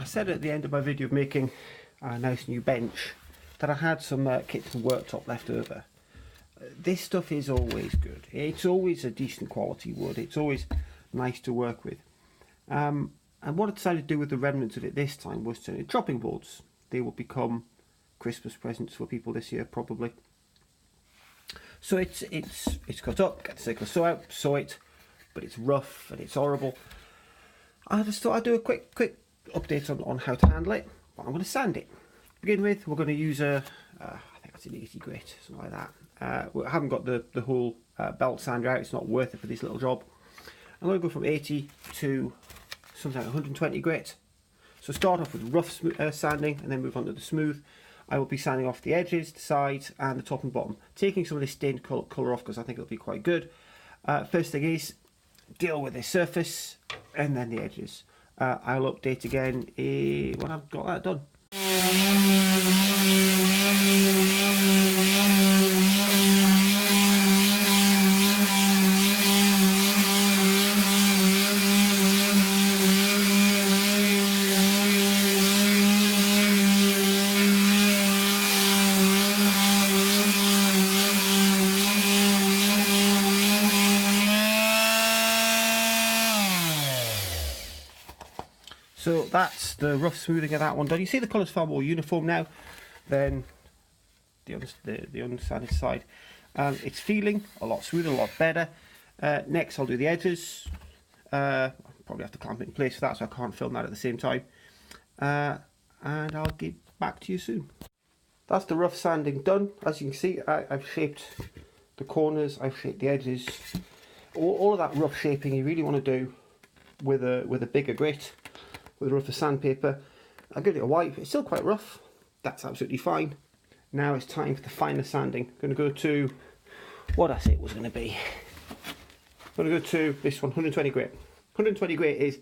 said at the end of my video of making a nice new bench that I had some kitchen worktop left over. This stuff is always good. It's always a decent quality wood. It's always nice to work with. And what I decided to do with the remnants of it this time was turn into chopping boards. They will become Christmas presents for people this year, probably. So it's cut up, get the circular saw out, saw it, but it's rough and it's horrible. I just thought I'd do a quick update on how to handle it. But I'm going to sand it. To begin with, we're going to use I think that's an 80 grit, something like that. I haven't got the whole belt sander out. It's not worth it for this little job. I'm going to go from 80 to something like 120 grit. So start off with rough sanding and then move on to the smooth. I will be sanding off the edges, the sides and the top and bottom, taking some of this stained colour off because I think it'll be quite good. First thing is deal with the surface and then the edges. I'll update again when I've got that done. So that's the rough smoothing of that one done. You see the colour's far more uniform now than the unsanded side. It's feeling a lot smoother, a lot better. Next I'll do the edges. Probably have to clamp it in place for that, so I can't film that at the same time. And I'll get back to you soon. That's the rough sanding done. As you can see, I've shaped the corners, I've shaped the edges. All of that rough shaping you really want to do with a bigger grit, with a rougher sandpaper. I'll give it a wipe. It's still quite rough. That's absolutely fine. Now it's time for the finer sanding. I'm going to go to what I said it was going to be. I'm going to go to this one, 120 grit. 120 grit is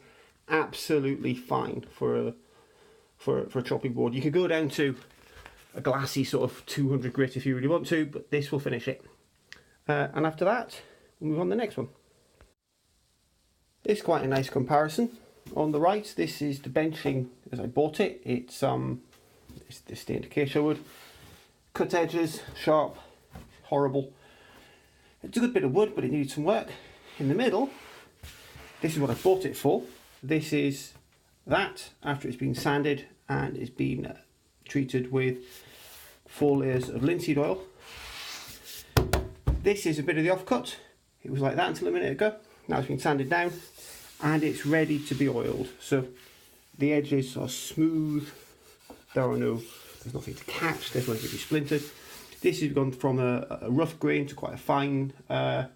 absolutely fine for a chopping board. You could go down to a glassy sort of 200 grit if you really want to, but this will finish it. And after that, we'll move on to the next one. It's quite a nice comparison. On the right, this is the benching as I bought it. It's the stained acacia wood. Cut edges, sharp, horrible. It's a good bit of wood, but it needed some work. In the middle, this is what I bought it for. This is that after it's been sanded and it's been treated with 4 layers of linseed oil. This is a bit of the offcut. It was like that until a minute ago. Now it's been sanded down and it's ready to be oiled. So the edges are smooth. There's nothing to catch. There's nothing to be splintered. This has gone from a rough grain to quite a fine, from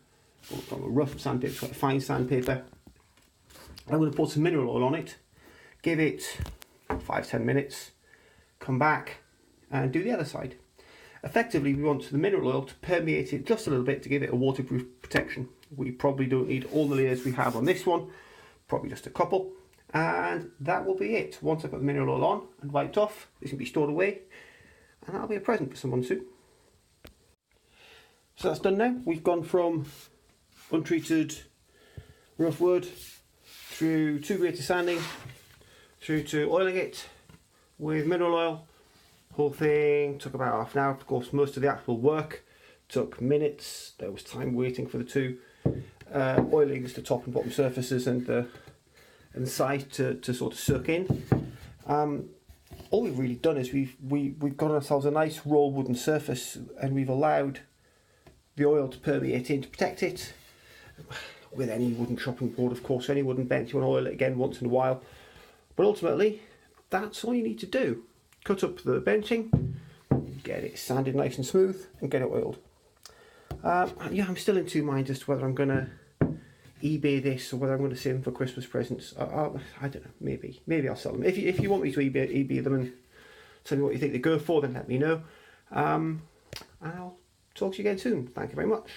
a rough sandpaper to quite a fine sandpaper. I'm going to pour some mineral oil on it, give it 5-10 minutes, come back and do the other side. Effectively, we want the mineral oil to permeate it just a little bit to give it a waterproof protection. We probably don't need all the layers we have on this one, probably just a couple, and that will be it. Once I've got the mineral oil on and wiped off, this can be stored away and that'll be a present for someone soon. So that's done now. We've gone from untreated rough wood through 2 grade of sanding, through to oiling it with mineral oil. Whole thing took about half an hour. Of course, most of the actual work took minutes. There was time waiting for the 2 oilings, the top and bottom surfaces and the side to sort of soak in. All we've really done is we've got ourselves a nice raw wooden surface and we've allowed the oil to permeate in to protect it. With any wooden chopping board, of course, any wooden bench, you want to oil it again once in a while. But ultimately, that's all you need to do. Cut up the benching, get it sanded nice and smooth, and get it oiled. Yeah, I'm still in 2 minds as to whether I'm going to eBay this or whether I'm going to save them for Christmas presents. I don't know, maybe I'll sell them. If you want me to eBay them and tell me what you think they go for, then let me know. And I'll talk to you again soon. Thank you very much.